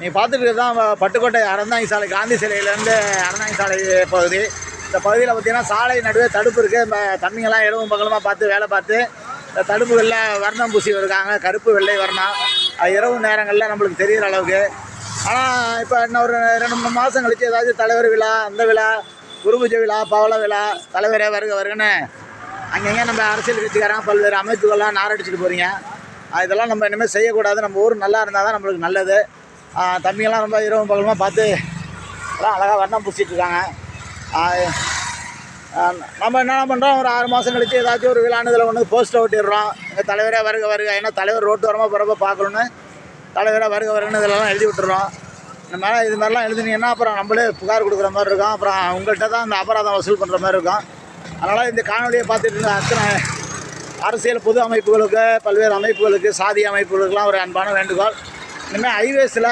நீங்கள் பார்த்துட்டு தான் பட்டுக்கோட்டை அறந்தாங்கி சாலை காந்தி சிலையிலேருந்து அறந்தாங்கி சாலை பகுதி. இந்த பகுதியில் பார்த்திங்கன்னா சாலை நடுவே தடுப்பு இருக்குது. தம்பிங்கெல்லாம் இடவும் பகலமாக பார்த்து வேலை பார்த்து இந்த தடுப்புகளில் வர்ணம் பூசி இருக்காங்க, கருப்பு வெள்ளை வர்ணம். அது இரவு நேரங்களில் நம்மளுக்கு தெரிகிற அளவுக்கு. ஆனால் இப்போ இன்னும் ஒரு 2-3 மாதம் கழித்து ஏதாச்சும் தலைவர் விழா, அந்த விழா, குருபூஜை விழா, பவள விழா, தலைவரே வருக வருகன்னு அங்கங்கே நம்ம அரசியல் கட்சிக்காரங்க பல்வேறு அமைப்புகள்லாம் நாரடிச்சிட்டு போகிறீங்க. இதெல்லாம் நம்ம இனிமேல் செய்யக்கூடாது. நம்ம ஊர் நல்லா இருந்தால் தான் நம்மளுக்கு நல்லது. தம்பிங்கெல்லாம் ரொம்ப இரவு பகலமாக பார்த்து எல்லாம் அழகாக வர்ணம் பூசிகிட்ருக்காங்க. நம்ம என்ன பண்ணுறோம், ஒரு 6 மாதம் கழித்து ஏதாச்சும் ஒரு விழானதில் ஒன்று போஸ்ட்டை ஒட்டிடுறோம், எங்கள் தலைவரே வருக வருக. ஏன்னா தலைவர் ரோட்டு வரமாக போகிறப்ப பார்க்கணுன்னு தலைவராக வருக வருகன்னு இதெல்லாம் எழுதி விட்டுறோம். இந்த மாதிரி இது மாதிரிலாம் எழுதுனீங்கன்னா அப்புறம் நம்மளே புகார் கொடுக்குற மாதிரி இருக்கும். அப்புறம் உங்கள்கிட்ட தான் இந்த அபராதம் வசூல் பண்ணுற மாதிரி இருக்கும். அதனால் இந்த காணொலியை பார்த்துட்டு இருந்த அத்தனை அரசியல் பொது அமைப்புகளுக்கு, பல்வேறு அமைப்புகளுக்கு, சாதி அமைப்புகளுக்கெல்லாம் ஒரு அன்பான வேண்டுகோள். இனிமேல் ஹைவேஸில்